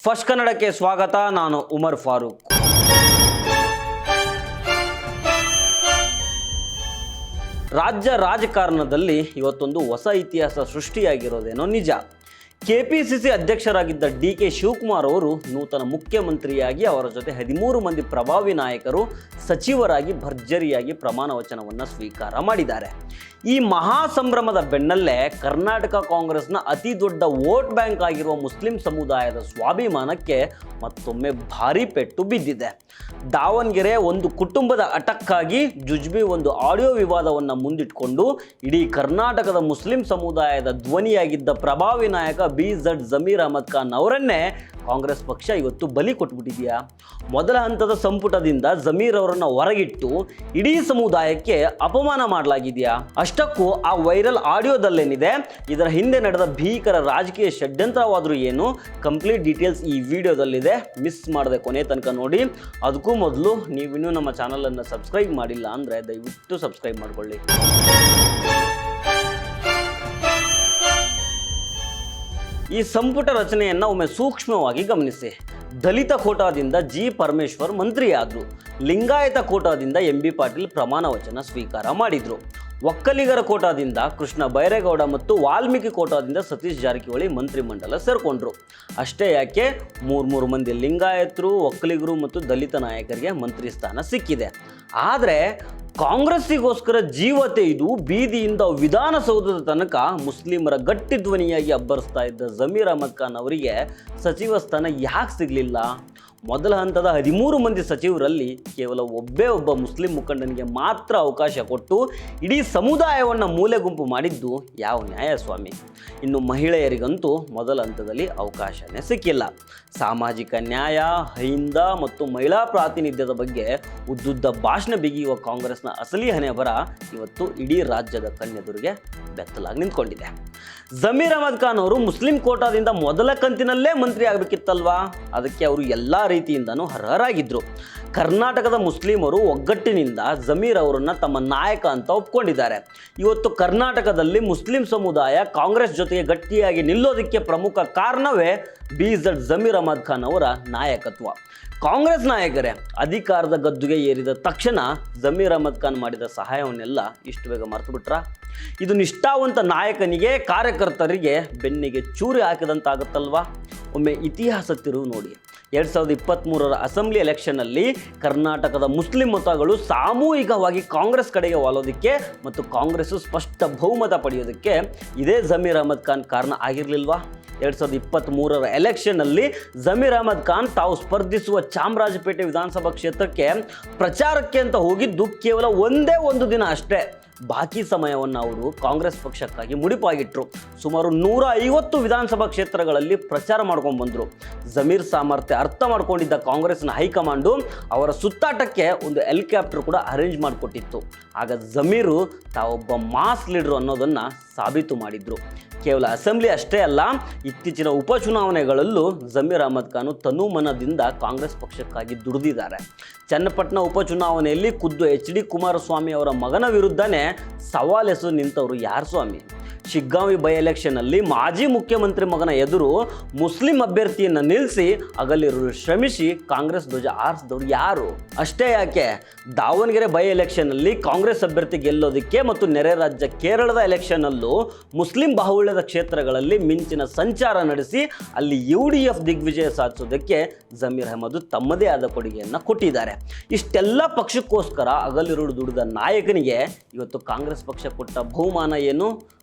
First ಕನ್ನಡಕ್ಕೆ ಸ್ವಾಗತ. ನಾನು ಉಮರ್ ಫಾರೂಕ್. ರಾಜ್ಯ ರಾಜಕಾರಣದಲ್ಲಿ ಇವತ್ತೊಂದು ಹೊಸ ಇತಿಹಾಸ ಸೃಷ್ಟಿಯಾಗಿರೋದೇನೋ ನಿಜ. ಕೆಪಿಸಿಸಿ ಅಧ್ಯಕ್ಷರಾಗಿದ್ದ ಡಿ.ಕೆ. ಶಿವಕುಮಾರ್ ಅವರು ನೂತನ ಮುಖ್ಯಮಂತ್ರಿಯಾಗಿ ಅವರ ಜೊತೆ 13 ಮಂದಿ ಪ್ರಭಾವಿ ನಾಯಕರು ಸಚಿವರಾಗಿ ಭರ್ಜರಿಯಾಗಿ ಪ್ರಮಾಣ ವಚನವನ್ನು ಸ್ವೀಕಾರ ಮಾಡಿದ್ದಾರೆ. ಈ ಮಹಾ ಸಂಭ್ರಮದ ಬೆನ್ನಲ್ಲೇ ಕರ್ನಾಟಕ ಕಾಂಗ್ರೆಸ್ನ ಅತಿ ದೊಡ್ಡ ವೋಟ್ ಬ್ಯಾಂಕ್ ಆಗಿರುವ ಮುಸ್ಲಿಂ ಸಮುದಾಯದ ಸ್ವಾಭಿಮಾನಕ್ಕೆ ಮತ್ತೊಮ್ಮೆ ಭಾರಿ ಪೆಟ್ಟು ಬಿದ್ದಿದೆ. ದಾವಣಗೆರೆ ಒಂದು ಕುಟುಂಬದ ಅಟಕ್ಕಾಗಿ ಜುಜ್ಬಿ ಒಂದು ಆಡಿಯೋ ವಿವಾದವನ್ನು ಮುಂದಿಟ್ಕೊಂಡು ಇಡೀ ಕರ್ನಾಟಕದ ಮುಸ್ಲಿಂ ಸಮುದಾಯದ ಧ್ವನಿಯಾಗಿದ್ದ ಪ್ರಭಾವಿ ನಾಯಕ BZ ಜಮೀರ್ ಅಹಮದ್ ಖಾನ್ ಅವರನ್ನೇ ಕಾಂಗ್ರೆಸ್ ಪಕ್ಷ ಇವತ್ತು ಬಲಿ ಕೊಟ್ಬಿಟ್ಟಿದೆಯಾ? ಮೊದಲ ಹಂತದ ಸಂಪುಟದಿಂದ ಜಮೀರ್ ಅವರನ್ನು ಹೊರಗಿಟ್ಟು ಇಡೀ ಸಮುದಾಯಕ್ಕೆ ಅಪಮಾನ ಮಾಡಲಾಗಿದೆಯಾ? ಅಷ್ಟಕ್ಕೂ ಆ ವೈರಲ್ ಆಡಿಯೋದಲ್ಲೇನಿದೆ, ಇದರ ಹಿಂದೆ ನಡೆದ ಭೀಕರ ರಾಜಕೀಯ ಷಡ್ಯಂತ್ರವಾದರೂ ಏನು? ಕಂಪ್ಲೀಟ್ ಡೀಟೇಲ್ಸ್ ಈ ವಿಡಿಯೋದಲ್ಲಿದೆ. ಮಿಸ್ ಮಾಡದೆ ಕೊನೆ ತನಕ ನೋಡಿ. ಅದಕ್ಕೂ ಮೊದಲು ನೀವಿನ್ನೂ ನಮ್ಮ ಚಾನಲನ್ನು ಸಬ್ಸ್ಕ್ರೈಬ್ ಮಾಡಿಲ್ಲ ಅಂದರೆ ದಯವಿಟ್ಟು ಸಬ್ಸ್ಕ್ರೈಬ್ ಮಾಡಿಕೊಳ್ಳಿ. ಈ ಸಂಪುಟ ರಚನೆಯನ್ನು ಒಮ್ಮೆ ಸೂಕ್ಷ್ಮವಾಗಿ ಗಮನಿಸಿ. ದಲಿತ ಕೋಟಾದಿಂದ ಜಿ ಪರಮೇಶ್ವರ್ ಮಂತ್ರಿಯಾದರು. ಲಿಂಗಾಯತ ಕೋಟಾದಿಂದ MB ಪಾಟೀಲ್ ಪ್ರಮಾಣ ವಚನ ಸ್ವೀಕಾರ ಮಾಡಿದರು. ಒಕ್ಕಲಿಗರ ಕೋಟಾದಿಂದ ಕೃಷ್ಣ ಬೈರೇಗೌಡ ಮತ್ತು ವಾಲ್ಮೀಕಿ ಕೋಟಾದಿಂದ ಸತೀಶ್ ಜಾರಕಿಹೊಳಿ ಮಂತ್ರಿಮಂಡಲ ಸೇರ್ಕೊಂಡ್ರು. ಅಷ್ಟೇ ಯಾಕೆ, ಮೂರು ಮಂದಿ ಲಿಂಗಾಯತರು, ಒಕ್ಕಲಿಗರು ಮತ್ತು ದಲಿತ ನಾಯಕರಿಗೆ ಮಂತ್ರಿ ಸ್ಥಾನ ಸಿಕ್ಕಿದೆ. ಆದರೆ ಕಾಂಗ್ರೆಸ್ಸಿಗೋಸ್ಕರ ಜೀವ ತೆಗೆದು ಬೀದಿಯಿಂದ ವಿಧಾನಸೌಧದ ತನಕ ಮುಸ್ಲಿಮರ ಗಟ್ಟಿ ಧ್ವನಿಯಾಗಿ ಅಬ್ಬರಿಸ್ತಾ ಇದ್ದ ಜಮೀರ್ ಅಹಮದ್ ಖಾನ್ ಅವರಿಗೆ ಸಚಿವ ಸ್ಥಾನ ಯಾಕೆ ಸಿಗಲಿಲ್ಲ? ಮೊದಲ ಹಂತದ 13 ಮಂದಿ ಸಚಿವರಲ್ಲಿ ಕೇವಲ ಒಬ್ಬ ಮುಸ್ಲಿಂ ಮುಖಂಡನಿಗೆ ಮಾತ್ರ ಅವಕಾಶ ಕೊಟ್ಟು ಇಡೀ ಸಮುದಾಯವನ್ನು ಮೂಲೆ ಗುಂಪು ಮಾಡಿದ್ದು ಯಾವ ನ್ಯಾಯ ಸ್ವಾಮಿ? ಇನ್ನು ಮಹಿಳೆಯರಿಗಂತೂ ಮೊದಲ ಹಂತದಲ್ಲಿ ಅವಕಾಶನೇ ಸಿಕ್ಕಿಲ್ಲ. ಸಾಮಾಜಿಕ ನ್ಯಾಯ, ಅಹಿಂದ ಮತ್ತು ಮಹಿಳಾ ಪ್ರಾತಿನಿಧ್ಯದ ಬಗ್ಗೆ ಉದ್ದುದ್ದ ಭಾಷಣ ಬಿಗಿಯುವ ಕಾಂಗ್ರೆಸ್ನ ಅಸಲಿ ಹಣೆಬರ ಇವತ್ತು ಇಡೀ ರಾಜ್ಯದ ಕಣ್ಣೆದುರಿಗೆ ಬೆತ್ತಲಾಗಿ ನಿಂತ್ಕೊಂಡಿದೆ. ಜಮೀರ್ ಅಹಮದ್ ಖಾನ್ ಅವರು ಮುಸ್ಲಿಂ ಕೋಟಾದಿಂದ ಮೊದಲ ಕಂತಿನಲ್ಲೇ ಮಂತ್ರಿ ಆಗಬೇಕಿತ್ತಲ್ವಾ? ಅದಕ್ಕೆ ಅವರು ಎಲ್ಲ ರೀತಿಯಿಂದನೂ ಅರ್ಹರಾಗಿದ್ದರು. ಕರ್ನಾಟಕದ ಮುಸ್ಲಿಮರು ಒಗ್ಗಟ್ಟಿನಿಂದ ಜಮೀರ್ ಅವರನ್ನು ತಮ್ಮ ನಾಯಕ ಅಂತ ಒಪ್ಕೊಂಡಿದ್ದಾರೆ. ಇವತ್ತು ಕರ್ನಾಟಕದಲ್ಲಿ ಮುಸ್ಲಿಂ ಸಮುದಾಯ ಕಾಂಗ್ರೆಸ್ ಜೊತೆಗೆ ಗಟ್ಟಿಯಾಗಿ ನಿಲ್ಲೋದಕ್ಕೆ ಪ್ರಮುಖ ಕಾರಣವೇ BZ ಜಮೀರ್ ಅಹಮದ್ ಖಾನ್ ಅವರ ನಾಯಕತ್ವ. ಕಾಂಗ್ರೆಸ್ ನಾಯಕರೇ ಅಧಿಕಾರದ ಗದ್ದುಗೆ ಏರಿದ ತಕ್ಷಣ ಜಮೀರ್ ಅಹಮದ್ ಖಾನ್ ಮಾಡಿದ ಸಹಾಯವನ್ನೆಲ್ಲ ಇಷ್ಟು ಬೇಗ ಮರೆತು ಬಿಟ್ರಾ? ಇದು ನಿಷ್ಠಾವಂತ ನಾಯಕನಿಗೆ, ಕಾರ್ಯಕರ್ತರಿಗೆ ಬೆನ್ನಿಗೆ ಚೂರಿ ಹಾಕಿದಂತಾಗುತ್ತಲ್ವಾ? ಒಮ್ಮೆ ಇತಿಹಾಸ ತಿರುವು ನೋಡಿ. 2023ರ ಅಸೆಂಬ್ಲಿ ಎಲೆಕ್ಷನ್ನಲ್ಲಿ ಕರ್ನಾಟಕದ ಮುಸ್ಲಿಂ ಮತಗಳು ಸಾಮೂಹಿಕವಾಗಿ ಕಾಂಗ್ರೆಸ್ ಕಡೆಗೆ ವಾಲೋದಕ್ಕೆ ಮತ್ತು ಕಾಂಗ್ರೆಸ್ಸು ಸ್ಪಷ್ಟ ಬಹುಮತ ಪಡೆಯೋದಕ್ಕೆ ಇದೇ ಜಮೀರ್ ಅಹಮದ್ ಖಾನ್ ಕಾರಣ ಆಗಿರಲಿಲ್ವಾ? 2023ರ ಎಲೆಕ್ಷನ್ನಲ್ಲಿ ಜಮೀರ್ ಅಹಮದ್ ಖಾನ್ ತಾವು ಸ್ಪರ್ಧಿಸುವ ಚಾಮರಾಜಪೇಟೆ ವಿಧಾನಸಭಾ ಕ್ಷೇತ್ರಕ್ಕೆ ಪ್ರಚಾರಕ್ಕೆ ಅಂತ ಹೋಗಿದ್ದು ಕೇವಲ ಒಂದೇ ಒಂದು ದಿನ ಅಷ್ಟೇ. ಬಾಕಿ ಸಮಯವನ್ನು ಅವರು ಕಾಂಗ್ರೆಸ್ ಪಕ್ಷಕ್ಕಾಗಿ ಮುಡಿಪಾಗಿಟ್ಟರು. ಸುಮಾರು 150 ವಿಧಾನಸಭಾ ಕ್ಷೇತ್ರಗಳಲ್ಲಿ ಪ್ರಚಾರ ಮಾಡ್ಕೊಂಡು ಬಂದರು. ಜಮೀರ್ ಸಾಮರ್ಥ್ಯ ಅರ್ಥ ಮಾಡ್ಕೊಂಡಿದ್ದ ಕಾಂಗ್ರೆಸ್ನ ಹೈಕಮಾಂಡು ಅವರ ಸುತ್ತಾಟಕ್ಕೆ ಒಂದು ಹೆಲಿಕಾಪ್ಟರ್ ಕೂಡ ಅರೇಂಜ್ ಮಾಡಿಕೊಟ್ಟಿತ್ತು. ಆಗ ಜಮೀರು ತಾವೊಬ್ಬ ಮಾಸ್ ಲೀಡರ್ ಅನ್ನೋದನ್ನು ಸಾಬೀತು ಮಾಡಿದರು. ಕೇವಲ ಅಸೆಂಬ್ಲಿ ಅಷ್ಟೇ ಅಲ್ಲ, ಇತ್ತೀಚಿನ ಉಪಚುನಾವಣೆಗಳಲ್ಲೂ ಜಮೀರ್ ಅಹಮದ್ ಖಾನ್ ತನುಮನದಿಂದ ಕಾಂಗ್ರೆಸ್ ಪಕ್ಷಕ್ಕಾಗಿ ದುಡಿದಿದ್ದಾರೆ. ಚನ್ನಪಟ್ಟಣ ಉಪಚುನಾವಣೆಯಲ್ಲಿ ಖುದ್ದು HD ಕುಮಾರಸ್ವಾಮಿ ಅವರ ಮಗನ ವಿರುದ್ಧನೇ ಸವಾಲೆಸೆದು ನಿಂತವರು ಯಾರು ಸ್ವಾಮಿ? ಶಿಗ್ಗಾಂವಿ ಬೈ ಎಲೆಕ್ಷನ್ನಲ್ಲಿ ಮಾಜಿ ಮುಖ್ಯಮಂತ್ರಿ ಮಗನ ಎದುರು ಮುಸ್ಲಿಂ ಅಭ್ಯರ್ಥಿಯನ್ನು ನಿಲ್ಲಿಸಿ ಹಗಲಿರುಳು ಶ್ರಮಿಸಿ ಕಾಂಗ್ರೆಸ್ ಧ್ವಜ ಆರಿಸಿದವರು ಯಾರು? ಅಷ್ಟೇ ಯಾಕೆ, ದಾವಣಗೆರೆ ಬೈ ಎಲೆಕ್ಷನ್ನಲ್ಲಿ ಕಾಂಗ್ರೆಸ್ ಅಭ್ಯರ್ಥಿ ಗೆಲ್ಲೋದಕ್ಕೆ ಮತ್ತು ನೆರೆ ರಾಜ್ಯ ಕೇರಳದ ಎಲೆಕ್ಷನ್ನಲ್ಲೂ ಮುಸ್ಲಿಂ ಬಾಹುಳ್ಯದ ಕ್ಷೇತ್ರಗಳಲ್ಲಿ ಮಿಂಚಿನ ಸಂಚಾರ ನಡೆಸಿ ಅಲ್ಲಿ UDF ದಿಗ್ವಿಜಯ ಸಾಧಿಸೋದಕ್ಕೆ ಜಮೀರ್ ಅಹಮದ್ ತಮ್ಮದೇ ಆದ ಕೊಡುಗೆಯನ್ನು ಕೊಟ್ಟಿದ್ದಾರೆ. ಇಷ್ಟೆಲ್ಲ ಪಕ್ಷಕ್ಕೋಸ್ಕರ ಹಗಲಿರುಳು ದುಡಿದ ನಾಯಕನಿಗೆ ಇವತ್ತು ಕಾಂಗ್ರೆಸ್ ಪಕ್ಷ ಕೊಟ್ಟ ಬಹುಮಾನ ಏನು?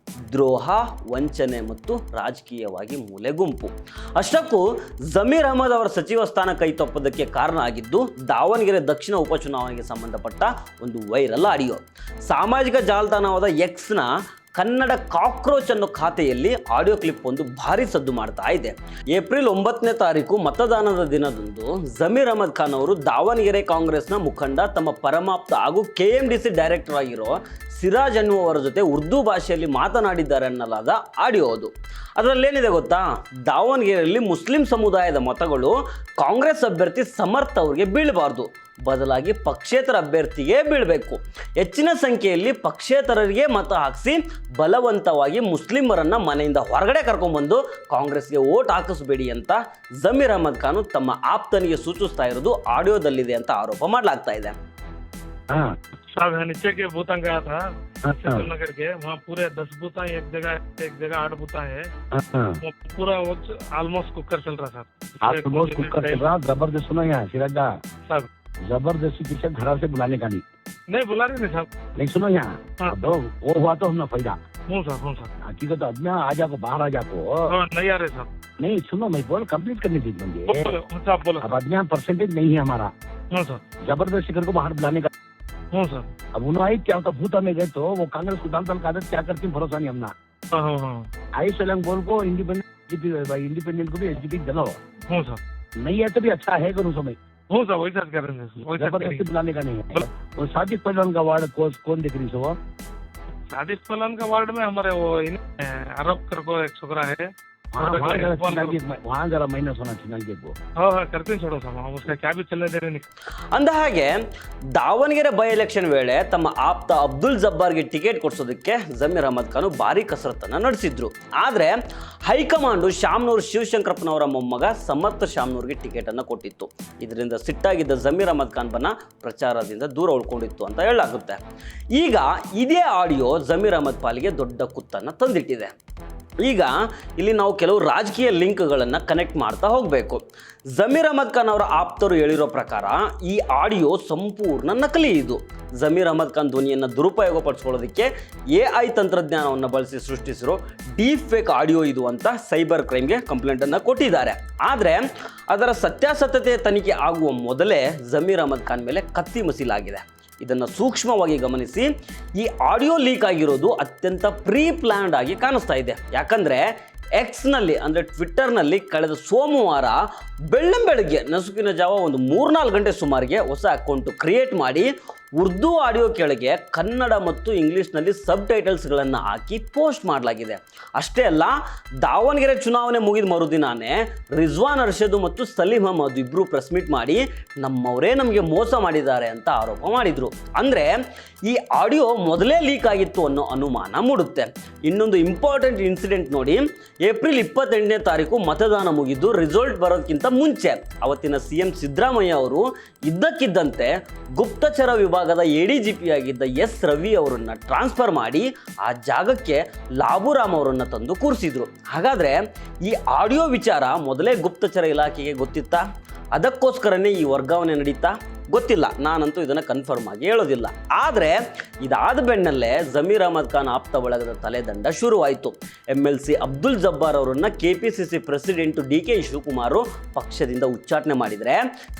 ದ್ರೋಹ, ವಂಚನೆ ಮತ್ತು ರಾಜಕೀಯವಾಗಿ ಮೂಲೆಗುಂಪು. ಅಷ್ಟಕ್ಕೂ ಜಮೀರ್ ಅಹಮದ್ ಅವರ ಸಚಿವ ಸ್ಥಾನ ಕೈ ತಪ್ಪೋದಕ್ಕೆ ಕಾರಣ ಆಗಿದ್ದು ದಾವಣಗೆರೆ ದಕ್ಷಿಣ ಉಪಚುನಾವಣೆಗೆ ಸಂಬಂಧಪಟ್ಟ ಒಂದು ವೈರಲ್ ಆಡಿಯೋ. ಸಾಮಾಜಿಕ ಜಾಲತಾಣವಾದ Xನ ಕನ್ನಡ ಕಾಕ್ರೋಚ್ ಅನ್ನೋ ಖಾತೆಯಲ್ಲಿ ಆಡಿಯೋ ಕ್ಲಿಪ್ ಒಂದು ಭಾರಿ ಸದ್ದು ಮಾಡ್ತಾ ಇದೆ. ಏಪ್ರಿಲ್ 9ನೇ ತಾರೀಕು ಮತದಾನದ ದಿನದಂದು ಜಮೀರ್ ಅಹಮದ್ ಖಾನ್ ಅವರು ದಾವಣಗೆರೆ ಕಾಂಗ್ರೆಸ್ನ ಮುಖಂಡ, ತಮ್ಮ ಪರಮಾಪ್ತ ಹಾಗೂ KMDC ಡೈರೆಕ್ಟರ್ ಆಗಿರೋ ಸಿರಾಜ್ ಅನ್ನುವವರ ಜೊತೆ ಉರ್ದು ಭಾಷೆಯಲ್ಲಿ ಮಾತನಾಡಿದ್ದಾರೆ ಅನ್ನಲಾದ ಆಡಿಯೋ ಅದು. ಅದರಲ್ಲೇನಿದೆ ಗೊತ್ತಾ? ದಾವಣಗೆರೆಯಲ್ಲಿ ಮುಸ್ಲಿಂ ಸಮುದಾಯದ ಮತಗಳು ಕಾಂಗ್ರೆಸ್ ಅಭ್ಯರ್ಥಿ ಸಮರ್ಥ್ ಅವರಿಗೆ ಬೀಳಬಾರ್ದು, ಬದಲಾಗಿ ಪಕ್ಷೇತರ ಅಭ್ಯರ್ಥಿಗೆ ಬೀಳಬೇಕು. ಹೆಚ್ಚಿನ ಸಂಖ್ಯೆಯಲ್ಲಿ ಪಕ್ಷೇತರರಿಗೆ ಮತ ಹಾಕಿಸಿ ಬಲವಂತವಾಗಿ ಮುಸ್ಲಿಮರನ್ನು ಮನೆಯಿಂದ ಹೊರಗಡೆ ಕರ್ಕೊಂಡ್ಬಂದು ಕಾಂಗ್ರೆಸ್ಗೆ ವೋಟ್ ಹಾಕಿಸ್ಬೇಡಿ ಅಂತ ಜಮೀರ್ ಅಹಮದ್ ಖಾನ್ ತಮ್ಮ ಆಪ್ತನಿಗೆ ಸೂಚಿಸ್ತಾ ಇರೋದು ಆಡಿಯೋದಲ್ಲಿದೆ ಅಂತ ಆರೋಪ ಮಾಡಲಾಗ್ತಾ ಇದೆ. साहब यहाँ नीचे के बूथा गया था नगर के, वहाँ पूरे 10 बूथा एक जगह 8 बूथा है, वो पूरा ऑलमोस्ट कुकर चल रहा था। जबरदस्त सुनो यहाँ सिराजा साहब, जबरदस्ती किसी घर से बुलाने का नहीं बुला रहे नहीं साहब, नहीं सुनो यहाँ वो हुआ तो हमने फायदा हूँ साहब हकीकत अब ना आ जाको बाहर आ जाको नहीं आ रहे साहब, नहीं सुनो मैं बोल कंप्लीट करनी थी मुझे साहब बोलो। अब अब यहाँ परसेंटेज नहीं है हमारा, हूँ सर, जबरदस्ती घर को बाहर बुलाने का। हूँ सर, अब उन्होंने आई क्या होता भूता में गए तो वो कांग्रेस को दाल का आदत क्या करती भरोसा नहीं हमना आई सलंग बोल को इंडिपेंडेंट को भी एसडीपी दिलाओ। हूँ सर, नहीं है तो भी अच्छा है करूँ समय हूँ सर, वही साथ कर रहे हैं, वही साथ जबरदस्ती बुलाने का नहीं है। वो सादिक पहलवान का वार्ड कौन दिख रही वो सादिक पहलवान का वार्ड में हमारे वो आरोप कर को एक छोकरा है, वहाँ जरा माइनस होना चाहिए वो। हाँ करते हैं छोड़ो साहब, उसका क्या भी चलने दे रहे नहीं। ಅಂದ ಹಾಗೆ ದಾವಣಗೆರೆ ಬೈ ಎಲೆಕ್ಷನ್ ವೇಳೆ ತಮ್ಮ ಆಪ್ತ ಅಬ್ದುಲ್ ಜಬ್ಬಾರ್ಗೆ ಟಿಕೆಟ್ ಕೊಡಿಸೋದಕ್ಕೆ ಜಮೀರ್ ಅಹಮದ್ ಖಾನ್ ಭಾರಿ ಕಸರತ್ತನ್ನು ನಡೆಸಿದ್ರು. ಆದರೆ ಹೈಕಮಾಂಡು ಶಾಮನೂರು ಶಿವಶಂಕರಪ್ಪನವರ ಮೊಮ್ಮಗ ಸಮರ್ಥ ಶಾಮನೂರ್ಗೆ ಟಿಕೆಟ್ ಅನ್ನು ಕೊಟ್ಟಿತ್ತು. ಇದರಿಂದ ಸಿಟ್ಟಾಗಿದ್ದ ಜಮೀರ್ ಅಹಮದ್ ಖಾನ್ ಪ್ರಚಾರದಿಂದ ದೂರ ಉಳ್ಕೊಂಡಿತ್ತು ಅಂತ ಹೇಳಲಾಗುತ್ತೆ. ಈಗ ಇದೇ ಆಡಿಯೋ ಜಮೀರ್ ಅಹಮದ್ ಪಾಲಿಗೆ ದೊಡ್ಡ ಕುತ್ತನ್ನು ತಂದಿಟ್ಟಿದೆ. ಈಗ ಇಲ್ಲಿ ನಾವು ಕೆಲವು ರಾಜಕೀಯ ಲಿಂಕ್ಗಳನ್ನು ಕನೆಕ್ಟ್ ಮಾಡ್ತಾ ಹೋಗಬೇಕು. ಜಮೀರ್ ಅಹಮದ್ ಖಾನ್ ಅವರ ಆಪ್ತರು ಹೇಳಿರೋ ಪ್ರಕಾರ ಈ ಆಡಿಯೋ ಸಂಪೂರ್ಣ ನಕಲಿ. ಇದು ಜಮೀರ್ ಅಹಮದ್ ಖಾನ್ ಧ್ವನಿಯನ್ನು ದುರುಪಯೋಗ ಪಡಿಸ್ಕೊಳ್ಳೋದಕ್ಕೆ AI ತಂತ್ರಜ್ಞಾನವನ್ನು ಬಳಸಿ ಸೃಷ್ಟಿಸಿರೋ ಡೀಪ್ ಫೇಕ್ ಆಡಿಯೋ ಇದು ಅಂತ ಸೈಬರ್ ಕ್ರೈಮ್ಗೆ ಕಂಪ್ಲೇಂಟನ್ನು ಕೊಟ್ಟಿದ್ದಾರೆ. ಆದರೆ ಅದರ ಸತ್ಯಾಸತ್ಯತೆ ತನಿಖೆ ಆಗುವ ಮೊದಲೇ ಜಮೀರ್ ಅಹಮದ್ ಖಾನ್ ಮೇಲೆ ಕತ್ತಿ ಮಸೀಲಾಗಿದೆ. ಇದನ್ನು ಸೂಕ್ಷ್ಮವಾಗಿ ಗಮನಿಸಿ. ಈ ಆಡಿಯೋ ಲೀಕ್ ಆಗಿರೋದು ಅತ್ಯಂತ ಪ್ರೀ ಪ್ಲ್ಯಾನ್ಡ್ ಆಗಿ ಕಾಣಿಸ್ತಾ ಇದೆ. ಯಾಕಂದರೆ ಎಕ್ಸ್ನಲ್ಲಿ ಅಂದರೆ ಟ್ವಿಟ್ಟರ್ನಲ್ಲಿ ಕಳೆದ ಸೋಮವಾರ ಬೆಳ್ಳಂಬೆಳಗ್ಗೆ ನಸುಕಿನ ಜಾವ ಒಂದು 3-4 ಗಂಟೆ ಸುಮಾರಿಗೆ ಹೊಸ ಅಕೌಂಟು ಕ್ರಿಯೇಟ್ ಮಾಡಿ ಉರ್ದು ಆಡಿಯೋ ಕೆಳಗೆ ಕನ್ನಡ ಮತ್ತು ಇಂಗ್ಲೀಷ್ನಲ್ಲಿ ಸಬ್ ಟೈಟಲ್ಸ್ಗಳನ್ನು ಹಾಕಿ ಪೋಸ್ಟ್ ಮಾಡಲಾಗಿದೆ. ಅಷ್ಟೇ ಅಲ್ಲ, ದಾವಣಗೆರೆ ಚುನಾವಣೆ ಮುಗಿದ ಮರುದಿನಾನೇ ರಿಜ್ವಾನ್ ಅರ್ಷದ್ ಮತ್ತು ಸಲೀಂ ಅಹಮದ್ ಇಬ್ಬರು ಪ್ರೆಸ್ ಮೀಟ್ ಮಾಡಿ ನಮ್ಮವರೇ ನಮಗೆ ಮೋಸ ಮಾಡಿದ್ದಾರೆ ಅಂತ ಆರೋಪ ಮಾಡಿದರು. ಅಂದರೆ ಈ ಆಡಿಯೋ ಮೊದಲೇ ಲೀಕ್ ಆಗಿತ್ತು ಅನ್ನೋ ಅನುಮಾನ ಮೂಡುತ್ತೆ. ಇನ್ನೊಂದು ಇಂಪಾರ್ಟೆಂಟ್ ಇನ್ಸಿಡೆಂಟ್ ನೋಡಿ. ಏಪ್ರಿಲ್ 28ನೇ ತಾರೀಕು ಮತದಾನ ಮುಗಿದ್ದು ರಿಸಲ್ಟ್ ಬರೋದಕ್ಕಿಂತ ಮುಂಚೆ ಅವತ್ತಿನ CM ಸಿದ್ದರಾಮಯ್ಯ ಅವರು ಇದ್ದಕ್ಕಿದ್ದಂತೆ ಗುಪ್ತಚರ ವಿಭಾಗದ ADGP ಆಗಿದ್ದ S ರವಿ ಅವರನ್ನು ಟ್ರಾನ್ಸ್ಫರ್ ಮಾಡಿ ಆ ಜಾಗಕ್ಕೆ ಲಾಬುರಾಮ್ ಅವರನ್ನು ತಂದು ಕೂರಿಸಿದ್ರು. ಹಾಗಾದರೆ ಈ ಆಡಿಯೋ ವಿಚಾರ ಮೊದಲೇ ಗುಪ್ತಚರ ಇಲಾಖೆಗೆ ಗೊತ್ತಿತ್ತಾ? ಅದಕ್ಕೋಸ್ಕರನೇ ಈ ವರ್ಗಾವಣೆ ನಡೀತಾ? ಗೊತ್ತಿಲ್ಲ, ನಾನಂತೂ ಇದನ್ನು ಕನ್ಫರ್ಮ್ ಆಗಿ ಹೇಳೋದಿಲ್ಲ. ಆದರೆ ಇದಾದ ಬೆನ್ನಲ್ಲೇ ಜಮೀರ್ ಅಹಮದ್ ಖಾನ್ ಆಪ್ತ ಬಳಗದ ತಲೆದಂಡ ಶುರುವಾಯಿತು. MLC ಅಬ್ದುಲ್ ಜಬ್ಬಾರ್ ಅವರನ್ನು KPCC ಪ್ರೆಸಿಡೆಂಟು DK ಶಿವಕುಮಾರ್ ಪಕ್ಷದಿಂದ ಉಚ್ಚಾಟನೆ ಮಾಡಿದರೆ,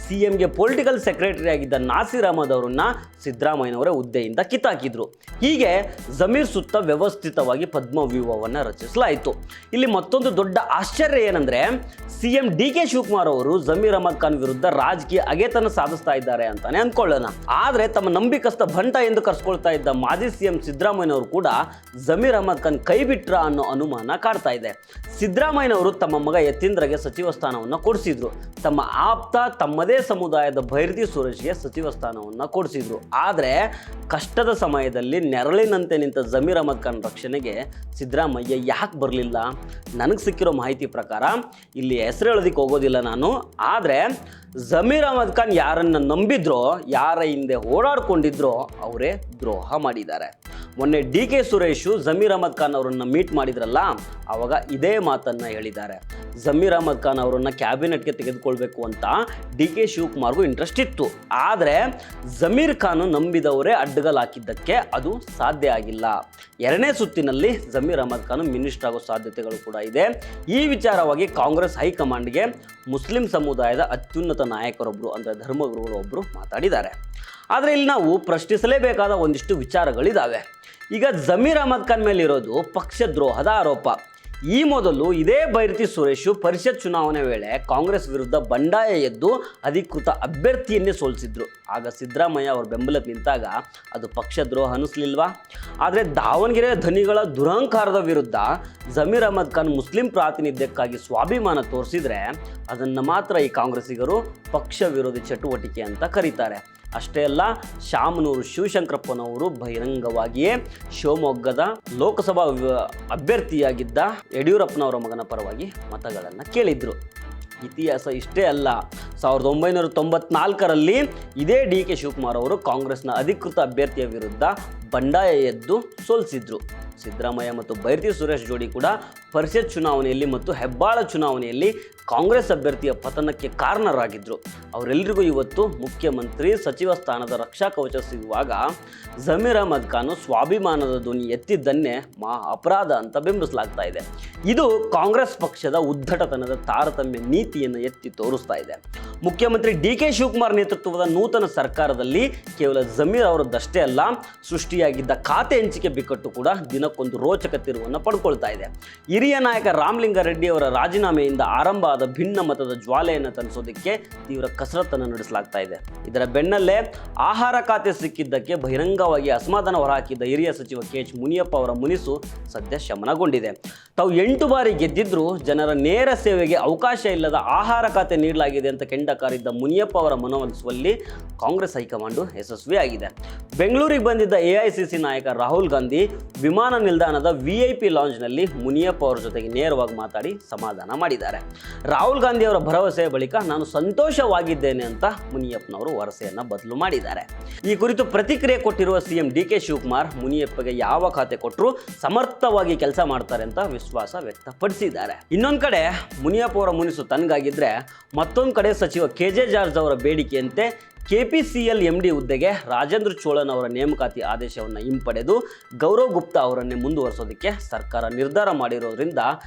CMಗೆ ಪೊಲಿಟಿಕಲ್ ಸೆಕ್ರೆಟರಿ ಆಗಿದ್ದ ನಾಸಿರ್ ಅಹಮದ್ ಅವರನ್ನು ಸಿದ್ದರಾಮಯ್ಯನವರ ಹುದ್ದೆಯಿಂದ ಕಿತ್ತಾಕಿದ್ರು. ಹೀಗೆ ಜಮೀರ್ ಸುತ್ತ ವ್ಯವಸ್ಥಿತವಾಗಿ ಪದ್ಮವ್ಯೂಹವನ್ನು ರಚಿಸಲಾಯಿತು. ಇಲ್ಲಿ ಮತ್ತೊಂದು ದೊಡ್ಡ ಆಶ್ಚರ್ಯ ಏನಂದರೆ, CM DK ಶಿವಕುಮಾರ್ ಅವರು ಜಮೀರ್ ಅಹಮದ್ ಖಾನ್ ವಿರುದ್ಧ ರಾಜಕೀಯ ಅಗೆತನ ಸಾಧಿಸ್ತಾ ಇದ್ದಾರೆ ಅಂತಾನೆ ಅಂದ್ಕೊಳ್ಳೋಣ. ಆದರೆ ತಮ್ಮ ನಂಬಿಕಸ್ಥ ಭಂಟ ಎಂದು ಕರೆಸ್ಕೊಳ್ತಾ ಇದ್ದ ಮಾಜಿ CM ಸಿದ್ದರಾಮಯ್ಯನವರು ಕೂಡ ಜಮೀರ್ ಅಹಮದ್ ಖಾನ್ ಕೈ ಬಿಟ್ರ ಅನ್ನೋ ಅನುಮಾನ ಕಾಡ್ತಾ ಇದೆ. ಸಿದ್ದರಾಮಯ್ಯನವರು ತಮ್ಮ ಮಗ ಯತೀಂದ್ರಗೆ ಸಚಿವ ಸ್ಥಾನವನ್ನು ಕೊಡಿಸಿದ್ರು. ತಮ್ಮ ಆಪ್ತ ತಮ್ಮದೇ ಸಮುದಾಯದ ಭೈರತಿ ಸುರೇಶ್ಗೆ ಸಚಿವ ಸ್ಥಾನವನ್ನು ಕೊಡಿಸಿದ್ರು. ಆದರೆ ಕಷ್ಟದ ಸಮಯದಲ್ಲಿ ನೆರಳಿನಂತೆ ನಿಂತ ಜಮೀರ್ ಅಹಮದ್ ಖಾನ್ ರಕ್ಷಣೆಗೆ ಸಿದ್ದರಾಮಯ್ಯ ಯಾಕೆ ಬರಲಿಲ್ಲ? ನನಗೆ ಸಿಕ್ಕಿರೋ ಮಾಹಿತಿ ಪ್ರಕಾರ, ಇಲ್ಲಿ ಹೆಸರು ಹೇಳೋದಕ್ಕೆ ಹೋಗೋದಿಲ್ಲ ನಾನು, ಆದರೆ ಜಮೀರ್ ಅಹಮದ್ ಖಾನ್ ಯಾರನ್ನು ನಂಬಿದ್ರೋ, ಯಾರ ಹಿಂದೆ ಓಡಾಡ್ಕೊಂಡಿದ್ರೋ ಅವರೇ ದ್ರೋಹ ಮಾಡಿದ್ದಾರೆ. ಮೊನ್ನೆ DK ಸುರೇಶು ಜಮೀರ್ ಅಹಮದ್ ಖಾನ್ ಅವರನ್ನು ಮೀಟ್ ಮಾಡಿದ್ರಲ್ಲ, ಆವಾಗ ಇದೇ ಮಾತನ್ನು ಹೇಳಿದ್ದಾರೆ. ಜಮೀರ್ ಅಹಮದ್ ಖಾನ್ ಅವರನ್ನು ಕ್ಯಾಬಿನೆಟ್ಗೆ ತೆಗೆದುಕೊಳ್ಬೇಕು ಅಂತ DK ಶಿವಕುಮಾರ್ಗೂ ಇಂಟ್ರೆಸ್ಟ್ ಇತ್ತು. ಆದರೆ ಜಮೀರ್ ಖಾನ್ ನಂಬಿದವರೇ ಅಡ್ಡಗಲ್ ಹಾಕಿದ್ದಕ್ಕೆ ಅದು ಸಾಧ್ಯ ಆಗಿಲ್ಲ. 2ನೇ ಸುತ್ತಿನಲ್ಲಿ ಜಮೀರ್ ಅಹಮದ್ ಖಾನ್ ಮಿನಿಸ್ಟರ್ ಆಗೋ ಸಾಧ್ಯತೆಗಳು ಕೂಡ ಇದೆ. ಈ ವಿಚಾರವಾಗಿ ಕಾಂಗ್ರೆಸ್ ಹೈಕಮಾಂಡ್ಗೆ ಮುಸ್ಲಿಂ ಸಮುದಾಯದ ಅತ್ಯುನ್ನತ ನಾಯಕರೊಬ್ಬರು ಅಂದರೆ ಧರ್ಮಗುರುಗಳು ಒಬ್ಬರು ಮಾತಾಡಿದ್ದಾರೆ. ಆದರೆ ಇಲ್ಲಿ ನಾವು ಪ್ರಶ್ನಿಸಲೇಬೇಕಾದ ಒಂದಿಷ್ಟು ವಿಚಾರಗಳಿದ್ದಾವೆ. ಈಗ ಜಮೀರ್ ಅಹಮದ್ ಖಾನ್ ಮೇಲೆ ಇರೋದು ಪಕ್ಷದ್ರೋಹದ ಆರೋಪ. ಈ ಮೊದಲು ಇದೇ ಬೈರತಿ ಸುರೇಶ್ ಪರಿಷತ್ ಚುನಾವಣೆ ವೇಳೆ ಕಾಂಗ್ರೆಸ್ ವಿರುದ್ಧ ಬಂಡಾಯ ಎದ್ದು ಅಧಿಕೃತ ಅಭ್ಯರ್ಥಿಯನ್ನೇ ಸೋಲಿಸಿದ್ರು. ಆಗ ಸಿದ್ದರಾಮಯ್ಯ ಅವರ ಬೆಂಬಲಕ್ಕೆ ನಿಂತಾಗ ಅದು ಪಕ್ಷದ್ರೋಹ ಅನಿಸ್ಲಿಲ್ವಾ? ಆದರೆ ದಾವಣಗೆರೆ ಧನಿಗಳ ದುರಹಂಕಾರದ ವಿರುದ್ಧ ಜಮೀರ್ ಅಹಮದ್ ಖಾನ್ ಮುಸ್ಲಿಂ ಪ್ರಾತಿನಿಧ್ಯಕ್ಕಾಗಿ ಸ್ವಾಭಿಮಾನ ತೋರಿಸಿದ್ರೆ ಅದನ್ನು ಮಾತ್ರ ಈ ಕಾಂಗ್ರೆಸ್ಸಿಗರು ಪಕ್ಷ ವಿರೋಧಿ ಚಟುವಟಿಕೆ ಅಂತ ಕರೀತಾರೆ. ಅಷ್ಟೇ ಅಲ್ಲ, ಶಾಮನೂರು ಶಿವಶಂಕರಪ್ಪನವರು ಬಹಿರಂಗವಾಗಿಯೇ ಶಿವಮೊಗ್ಗದ ಲೋಕಸಭಾ ಅಭ್ಯರ್ಥಿಯಾಗಿದ್ದ ಯಡಿಯೂರಪ್ಪನವರ ಮಗನ ಪರವಾಗಿ ಮತಗಳನ್ನು ಕೇಳಿದ್ರು. ಇತಿಹಾಸ ಇಷ್ಟೇ ಅಲ್ಲ, 1994ರಲ್ಲಿ ಇದೇ DK ಶಿವಕುಮಾರ್ ಅವರು ಕಾಂಗ್ರೆಸ್ನ ಅಧಿಕೃತ ಅಭ್ಯರ್ಥಿಯ ವಿರುದ್ಧ ಬಂಡಾಯ ಎದ್ದು ಸೋಲಿಸಿದ್ರು. ಸಿದ್ದರಾಮಯ್ಯ ಮತ್ತು ಬೈರತಿ ಸುರೇಶ್ ಜೋಡಿ ಕೂಡ ಪರಿಷತ್ ಚುನಾವಣೆಯಲ್ಲಿ ಮತ್ತು ಹೆಬ್ಬಾಳ ಚುನಾವಣೆಯಲ್ಲಿ ಕಾಂಗ್ರೆಸ್ ಅಭ್ಯರ್ಥಿಯ ಪತನಕ್ಕೆ ಕಾರಣರಾಗಿದ್ದರು. ಅವರೆಲ್ಲರಿಗೂ ಇವತ್ತು ಮುಖ್ಯಮಂತ್ರಿ ಸಚಿವ ಸ್ಥಾನದ ರಕ್ಷಾ ಕವಚ ಸಿಗುವಾಗ ಜಮೀರ್ ಅಹಮದ್ ಖಾನ್ ಸ್ವಾಭಿಮಾನದ ಧ್ವನಿ ಎತ್ತಿದ್ದನ್ನೇ ಮಹಾ ಅಪರಾಧ ಅಂತ ಬಿಂಬಿಸಲಾಗ್ತಾ ಇದೆ. ಇದು ಕಾಂಗ್ರೆಸ್ ಪಕ್ಷದ ಉದ್ದಟತನದ ತಾರತಮ್ಯ ನೀತಿಯನ್ನು ಎತ್ತಿ ತೋರಿಸ್ತಾ ಇದೆ. ಮುಖ್ಯಮಂತ್ರಿ DK ಶಿವಕುಮಾರ್ ನೇತೃತ್ವದ ನೂತನ ಸರ್ಕಾರದಲ್ಲಿ ಕೇವಲ ಜಮೀರ್ ಅವರದ್ದಷ್ಟೇ ಅಲ್ಲ, ಸೃಷ್ಟಿಯಾಗಿದ್ದ ಖಾತೆ ಹಂಚಿಕೆ ಬಿಕ್ಕಟ್ಟು ಕೂಡ ದಿನಕ್ಕೊಂದು ರೋಚಕ ತಿರುವನ್ನು ಪಡ್ಕೊಳ್ತಾ ಇದೆ. ಹಿರಿಯ ನಾಯಕ ರಾಮಲಿಂಗಾರೆಡ್ಡಿ ಅವರ ರಾಜೀನಾಮೆಯಿಂದ ಆರಂಭ ಆದ ಭಿನ್ನ ಮತದ ಜ್ವಾಲೆಯನ್ನು ತಣಿಸೋದಕ್ಕೆ ತೀವ್ರ ಕಸರತ್ತನ್ನು ನಡೆಸಲಾಗ್ತಾ ಇದೆ. ಇದರ ಬೆನ್ನಲ್ಲೇ ಆಹಾರ ಖಾತೆ ಸಿಕ್ಕಿದ್ದಕ್ಕೆ ಬಹಿರಂಗವಾಗಿ ಅಸಮಾಧಾನ ಹೊರಹಾಕಿದ್ದ ಹಿರಿಯ ಸಚಿವ KH ಮುನಿಯಪ್ಪ ಅವರ ಮುನಿಸು ಸದ್ಯ ಶಮನಗೊಂಡಿದೆ. ತಾವು 8 ಬಾರಿ ಗೆದ್ದಿದ್ರು ಜನರ ನೇರ ಸೇವೆಗೆ ಅವಕಾಶ ಇಲ್ಲದ ಆಹಾರ ಖಾತೆ ನೀಡಲಾಗಿದೆ ಅಂತ ಕೆಂಡಕಾರಿದ್ದ ಮುನಿಯಪ್ಪ ಅವರ ಮನವೊಲಿಸುವಲ್ಲಿ ಕಾಂಗ್ರೆಸ್ ಹೈಕಮಾಂಡ್ ಯಶಸ್ವಿಯಾಗಿದೆ. ಬೆಂಗಳೂರಿಗೆ ಬಂದಿದ್ದ AICC ನಾಯಕ ರಾಹುಲ್ ಗಾಂಧಿ ವಿಮಾನ ನಿಲ್ದಾಣದ VIP ಲಾಂಜ್ನಲ್ಲಿ ಮುನಿಯಪ್ಪ ಅವರ ಜೊತೆಗೆ ನೇರವಾಗಿ ಮಾತಾಡಿ ಸಮಾಧಾನ ಮಾಡಿದ್ದಾರೆ. ರಾಹುಲ್ ಗಾಂಧಿ ಅವರ ಭರವಸೆಯ ಬಳಿಕ ನಾನು ಸಂತೋಷವಾಗಿದ್ದೇನೆ ಅಂತ ಮುನಿಯಪ್ಪನವರು ವರಸೆಯನ್ನು ಬದಲು ಮಾಡಿದ್ದಾರೆ. ಈ ಕುರಿತು ಪ್ರತಿಕ್ರಿಯೆ ಕೊಟ್ಟಿರುವ CM DK ಶಿವಕುಮಾರ್ ಮುನಿಯಪ್ಪಗೆ ಯಾವ ಖಾತೆ ಕೊಟ್ಟರು ಸಮರ್ಥವಾಗಿ ಕೆಲಸ ಮಾಡ್ತಾರೆ ಅಂತ ವಿಶ್ವಾಸ ವ್ಯಕ್ತಪಡಿಸಿದ್ದಾರೆ. ಇನ್ನೊಂದು ಕಡೆ ಮುನಿಯಪ್ಪ ಅವರ ಮುನಿಸು ತನಗಾಗಿದ್ರೆ ಮತ್ತೊಂದು ಕಡೆ ಸಚಿವ KJ ಜಾರ್ಜ್ ಅವರ ಬೇಡಿಕೆಯಂತೆ KPCL MD ಹುದ್ದೆಗೆ ರಾಜೇಂದ್ರ ಚೋಳನ್ ಅವರ ನೇಮಕಾತಿ ಆದೇಶವನ್ನು ಹಿಂಪಡೆದು ಗೌರವ್ ಗುಪ್ತಾ ಅವರನ್ನೇ ಮುಂದುವರಿಸೋದಕ್ಕೆ ಸರ್ಕಾರ ನಿರ್ಧಾರ ಮಾಡಿರೋದ್ರಿಂದ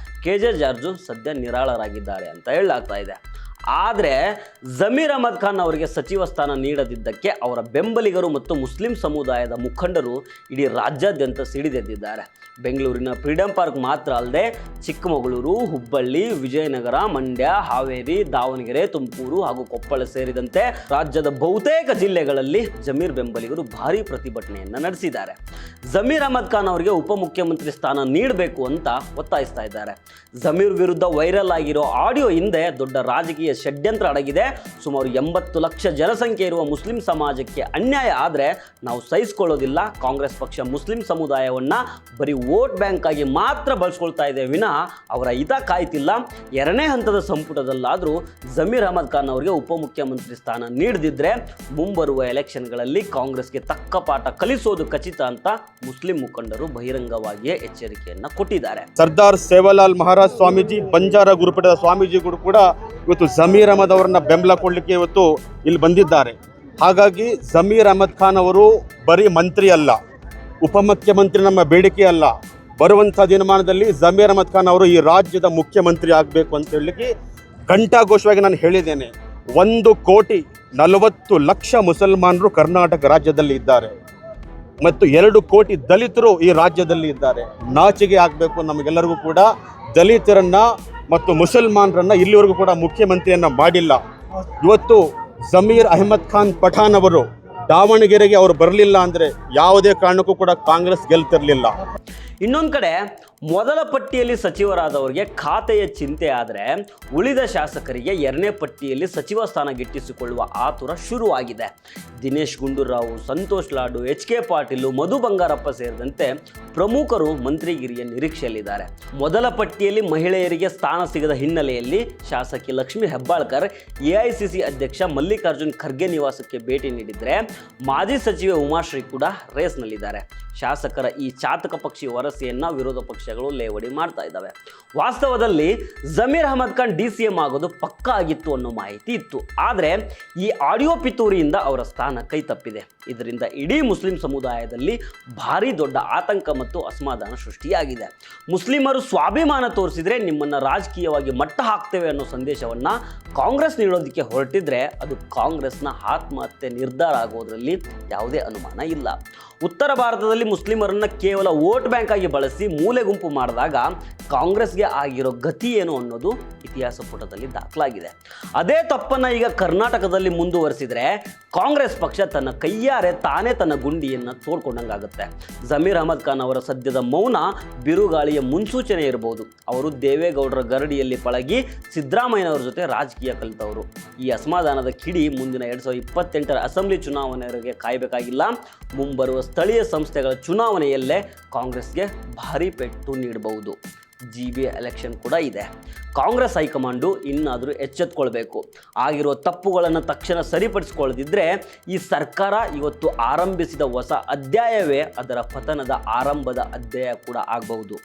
KJ ಜಾರ್ಜು ಸದ್ಯ ನಿರಾಳರಾಗಿದ್ದಾರೆ ಅಂತ ಹೇಳಲಾಗ್ತಾ ಇದೆ. ಆದರೆ ಜಮೀರ್ ಅಹಮದ್ ಖಾನ್ ಅವರಿಗೆ ಸಚಿವ ಸ್ಥಾನ ನೀಡದಿದ್ದಕ್ಕೆ ಅವರ ಬೆಂಬಲಿಗರು ಮತ್ತು ಮುಸ್ಲಿಂ ಸಮುದಾಯದ ಮುಖಂಡರು ಇಡೀ ರಾಜ್ಯಾದ್ಯಂತ ಸಿಡಿದೆದ್ದಿದ್ದಾರೆ. ಬೆಂಗಳೂರಿನ ಫ್ರೀಡಂ ಪಾರ್ಕ್ ಮಾತ್ರ ಅಲ್ಲದೆ ಚಿಕ್ಕಮಗಳೂರು, ಹುಬ್ಬಳ್ಳಿ, ವಿಜಯನಗರ, ಮಂಡ್ಯ, ಹಾವೇರಿ, ದಾವಣಗೆರೆ, ತುಮಕೂರು ಹಾಗೂ ಕೊಪ್ಪಳ ಸೇರಿದಂತೆ ರಾಜ್ಯದ ಬಹುತೇಕ ಜಿಲ್ಲೆಗಳಲ್ಲಿ ಜಮೀರ್ ಬೆಂಬಲಿಗರು ಭಾರೀ ಪ್ರತಿಭಟನೆಯನ್ನು ನಡೆಸಿದ್ದಾರೆ. ಜಮೀರ್ ಅಹಮದ್ ಖಾನ್ ಅವರಿಗೆ ಉಪಮುಖ್ಯಮಂತ್ರಿ ಸ್ಥಾನ ನೀಡಬೇಕು ಅಂತ ಒತ್ತಾಯಿಸ್ತಾ ಇದ್ದಾರೆ. ಜಮೀರ್ ವಿರುದ್ಧ ವೈರಲ್ ಆಗಿರೋ ಆಡಿಯೋ ಹಿಂದೆ ದೊಡ್ಡ ರಾಜಕೀಯ ಷಡ್ಯಂತ್ರ ಅಡಗಿದೆ. ಸುಮಾರು 80 ಲಕ್ಷ ಜನಸಂಖ್ಯೆ ಇರುವ ಮುಸ್ಲಿಂ ಸಮಾಜಕ್ಕೆ ಅನ್ಯಾಯ ಆದರೆ ನಾವು ಸಹಿಸಿಕೊಳ್ಳೋದಿಲ್ಲ. ಕಾಂಗ್ರೆಸ್ ಪಕ್ಷ ಮುಸ್ಲಿಂ ಸಮುದಾಯವನ್ನ ಬರೀ ವೋಟ್ ಬ್ಯಾಂಕ್ ಆಗಿ ಮಾತ್ರ ಬಳಸ್ಕೊಳ್ತಾ ಇದೆ ವಿನಃ ಅವರ ಹಿತ ಕಾಯ್ತಿಲ್ಲ. 2ನೇ ಹಂತದ ಸಂಪುಟದಲ್ಲಾದರೂ ಜಮೀರ್ ಅಹಮದ್ ಖಾನ್ ಅವರಿಗೆ ಉಪಮುಖ್ಯಮಂತ್ರಿ ಸ್ಥಾನ ನೀಡದಿದ್ರೆ ಮುಂಬರುವ ಎಲೆಕ್ಷನ್ಗಳಲ್ಲಿ ಕಾಂಗ್ರೆಸ್ಗೆ ತಕ್ಕ ಪಾಠ ಕಲಿಸೋದು ಖಚಿತ ಅಂತ ಮುಸ್ಲಿಂ ಮುಖಂಡರು ಬಹಿರಂಗವಾಗಿಯೇ ಎಚ್ಚರಿಕೆಯನ್ನ ಕೊಟ್ಟಿದ್ದಾರೆ. ಸರ್ದಾರ್ ಸೇವಾಲಾಲ್ ಮಹಾರಾಜ್ ಸ್ವಾಮೀಜಿ, ಬಂಜಾರ ಗುರುಪೀಠದ ಸ್ವಾಮೀಜಿಗಳು ಕೂಡ ಇವತ್ತು ಜಮೀರ್ ಅಹಮದ್ ಅವರನ್ನ ಬೆಂಬಲ ಕೊಡಲಿಕ್ಕೆ ಇವತ್ತು ಇಲ್ಲಿ ಬಂದಿದ್ದಾರೆ. ಹಾಗಾಗಿ ಜಮೀರ್ ಅಹಮದ್ ಖಾನ್ ಅವರು ಬರೀ ಮಂತ್ರಿ ಅಲ್ಲ, ಉಪಮುಖ್ಯಮಂತ್ರಿ ನಮ್ಮ ಬೇಡಿಕೆ ಅಲ್ಲ. ಬರುವಂಥ ದಿನಮಾನದಲ್ಲಿ ಜಮೀರ್ ಅಹಮದ್ ಖಾನ್ ಅವರು ಈ ರಾಜ್ಯದ ಮುಖ್ಯಮಂತ್ರಿ ಆಗಬೇಕು ಅಂತ ಹೇಳಲಿಕ್ಕೆ ಘಂಟಾಘೋಷವಾಗಿ ನಾನು ಹೇಳಿದ್ದೇನೆ. 1,40,00,000 ಮುಸಲ್ಮಾನರು ಕರ್ನಾಟಕ ರಾಜ್ಯದಲ್ಲಿ ಇದ್ದಾರೆ ಮತ್ತು 2 ಕೋಟಿ ದಲಿತರು ಈ ರಾಜ್ಯದಲ್ಲಿ ಇದ್ದಾರೆ. ನಾಚಿಕೆ ಆಗಬೇಕು ನಮಗೆಲ್ಲರಿಗೂ ಕೂಡ. ದಲಿತರನ್ನ ಮತ್ತು ಮುಸಲ್ಮಾನರನ್ನ ಇಲ್ಲಿವರೆಗೂ ಕೂಡ ಮುಖ್ಯಮಂತ್ರಿಯನ್ನ ಮಾಡಿಲ್ಲ. ಇವತ್ತು ಜಮೀರ್ ಅಹಮದ್ ಖಾನ್ ಪಠಾಣ್ ಅವರು ದಾವಣಗೆರೆಗೆ ಅವರು ಬರಲಿಲ್ಲ ಅಂದರೆ ಯಾವುದೇ ಕಾರಣಕ್ಕೂ ಕೂಡ ಕಾಂಗ್ರೆಸ್ ಗೆಲ್ತಿರಲಿಲ್ಲ. ಇನ್ನೊಂದು ಕಡೆ ಮೊದಲ ಪಟ್ಟಿಯಲ್ಲಿ ಸಚಿವರಾದವರಿಗೆ ಖಾತೆಯ ಚಿಂತೆ ಆದರೆ ಉಳಿದ ಶಾಸಕರಿಗೆ 2ನೇ ಪಟ್ಟಿಯಲ್ಲಿ ಸಚಿವ ಸ್ಥಾನ ಗಿಟ್ಟಿಸಿಕೊಳ್ಳುವ ಆತುರ ಶುರುವಾಗಿದೆ. ದಿನೇಶ್ ಗುಂಡೂರಾವ್, ಸಂತೋಷ್ ಲಾಡು, HK ಪಾಟೀಲ್, ಮಧು ಬಂಗಾರಪ್ಪ ಸೇರಿದಂತೆ ಪ್ರಮುಖರು ಮಂತ್ರಿಗಿರಿಯ ನಿರೀಕ್ಷೆಯಲ್ಲಿದ್ದಾರೆ. ಮೊದಲ ಪಟ್ಟಿಯಲ್ಲಿ ಮಹಿಳೆಯರಿಗೆ ಸ್ಥಾನ ಸಿಗದ ಹಿನ್ನೆಲೆಯಲ್ಲಿ ಶಾಸಕಿ ಲಕ್ಷ್ಮೀ ಹೆಬ್ಬಾಳ್ಕರ್ AICC ಅಧ್ಯಕ್ಷ ಮಲ್ಲಿಕಾರ್ಜುನ್ ಖರ್ಗೆ ನಿವಾಸಕ್ಕೆ ಭೇಟಿ ನೀಡಿದರೆ ಮಾಜಿ ಸಚಿವೆ ಉಮಾಶ್ರೀ ಕೂಡ ರೇಸ್ನಲ್ಲಿದ್ದಾರೆ. ಶಾಸಕರ ಈ ಚಾತಕ ಪಕ್ಷಿ ವರಸೆಯನ್ನು ವಿರೋಧ ಪಕ್ಷಗಳು ಲೇವಡಿ ಮಾಡ್ತಾ ಇದ್ದಾವೆ. ವಾಸ್ತವದಲ್ಲಿ ಜಮೀರ್ ಅಹಮದ್ ಖಾನ್ DCM ಆಗೋದು ಪಕ್ಕಾ ಆಗಿತ್ತು ಅನ್ನೋ ಮಾಹಿತಿ ಇತ್ತು. ಆದರೆ ಈ ಆಡಿಯೋ ಪಿತೂರಿಯಿಂದ ಅವರ ಸ್ಥಾನ ಕೈ ತಪ್ಪಿದೆ. ಇದರಿಂದ ಇಡೀ ಮುಸ್ಲಿಂ ಸಮುದಾಯದಲ್ಲಿ ಭಾರಿ ದೊಡ್ಡ ಆತಂಕ ಮತ್ತು ಅಸಮಾಧಾನ ಸೃಷ್ಟಿಯಾಗಿದೆ. ಮುಸ್ಲಿಮರು ಸ್ವಾಭಿಮಾನ ತೋರಿಸಿದ್ರೆ ನಿಮ್ಮನ್ನು ರಾಜಕೀಯವಾಗಿ ಮಟ್ಟ ಹಾಕ್ತೇವೆ ಅನ್ನೋ ಸಂದೇಶವನ್ನು ಕಾಂಗ್ರೆಸ್ ನೀಡೋದಕ್ಕೆ ಹೊರಟಿದ್ರೆ ಅದು ಕಾಂಗ್ರೆಸ್ನ ಆತ್ಮಹತ್ಯೆ ನಿರ್ಧಾರ ಆಗೋದ್ರಲ್ಲಿ ಯಾವುದೇ ಅನುಮಾನ ಇಲ್ಲ. ಉತ್ತರ ಭಾರತದಲ್ಲಿ ಮುಸ್ಲಿಮರನ್ನ ಕೇವಲ ವೋಟ್ ಬ್ಯಾಂಕ್ ಆಗಿ ಬಳಸಿ ಮೂಲೆ ಗುಂಪು ಮಾಡಿದಾಗ ಕಾಂಗ್ರೆಸ್ಗೆ ಆಗಿರೋ ಗತಿ ಏನು ಅನ್ನೋದು ಇತಿಹಾಸ ಪುಟದಲ್ಲಿ ದಾಖಲಾಗಿದೆ. ಅದೇ ತಪ್ಪನ್ನು ಈಗ ಕರ್ನಾಟಕದಲ್ಲಿ ಮುಂದುವರಿಸಿದ್ರೆ ಕಾಂಗ್ರೆಸ್ ಪಕ್ಷ ತನ್ನ ಕೈಯಾರೆ ತಾನೇ ತನ್ನ ಗುಂಡಿಯನ್ನು ತೋಡ್ಕೊಂಡಂಗಾಗುತ್ತೆ. ಜಮೀರ್ ಅಹಮದ್ ಖಾನ್ ಅವರ ಸದ್ಯದ ಮೌನ ಬಿರುಗಾಳಿಯ ಮುನ್ಸೂಚನೆ ಇರಬಹುದು. ಅವರು ದೇವೇಗೌಡರ ಗರಡಿಯಲ್ಲಿ ಪಳಗಿ ಸಿದ್ದರಾಮಯ್ಯನವರ ಜೊತೆ ರಾಜಕೀಯ ಕಲಿತವರು. ಈ ಅಸಮಾಧಾನದ ಕಿಡಿ ಮುಂದಿನ 2028ರ ಅಸೆಂಬ್ಲಿ ಚುನಾವಣೆಯವರೆಗೆ ಕಾಯಬೇಕಾಗಿಲ್ಲ. ಮುಂಬರುವ ಸ್ಥಳೀಯ ಸಂಸ್ಥೆಗಳ ಚುನಾವಣೆಯಲ್ಲೇ ಕಾಂಗ್ರೆಸ್ಗೆ ಭಾರಿ ಪೆಟ್ಟು ನೀಡಬಹುದು. GB ಎಲೆಕ್ಷನ್ ಕೂಡ ಇದೆ. ಕಾಂಗ್ರೆಸ್ ಹೈಕಮಾಂಡು ಇನ್ನಾದರೂ ಎಚ್ಚೆತ್ಕೊಳ್ಬೇಕು. ಆಗಿರೋ ತಪ್ಪುಗಳನ್ನು ತಕ್ಷಣ ಸರಿಪಡಿಸ್ಕೊಳ್ಳದಿದ್ದರೆ ಈ ಸರ್ಕಾರ ಇವತ್ತು ಆರಂಭಿಸಿದ ಹೊಸ ಅಧ್ಯಾಯವೇ ಅದರ ಪತನದ ಆರಂಭದ ಅಧ್ಯಾಯ ಕೂಡ ಆಗಬಹುದು.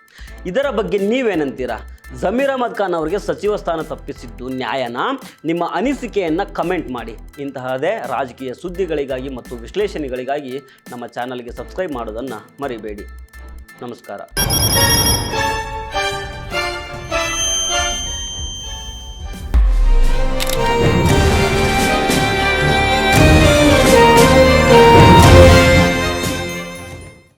ಇದರ ಬಗ್ಗೆ ನೀವೇನಂತೀರಾ? ಜಮೀರ್ ಅಹಮದ್ ಖಾನ್ ಅವರಿಗೆ ಸಚಿವ ಸ್ಥಾನ ತಪ್ಪಿಸಿದ್ದು ನ್ಯಾಯನಾ? ನಿಮ್ಮ ಅನಿಸಿಕೆಯನ್ನು ಕಮೆಂಟ್ ಮಾಡಿ. ಇಂತಹದೇ ರಾಜಕೀಯ ಸುದ್ದಿಗಳಿಗಾಗಿ ಮತ್ತು ವಿಶ್ಲೇಷಣೆಗಳಿಗಾಗಿ ನಮ್ಮ ಚಾನಲ್ಗೆ ಸಬ್ಸ್ಕ್ರೈಬ್ ಮಾಡೋದನ್ನು ಮರಿಬೇಡಿ. ನಮಸ್ಕಾರ.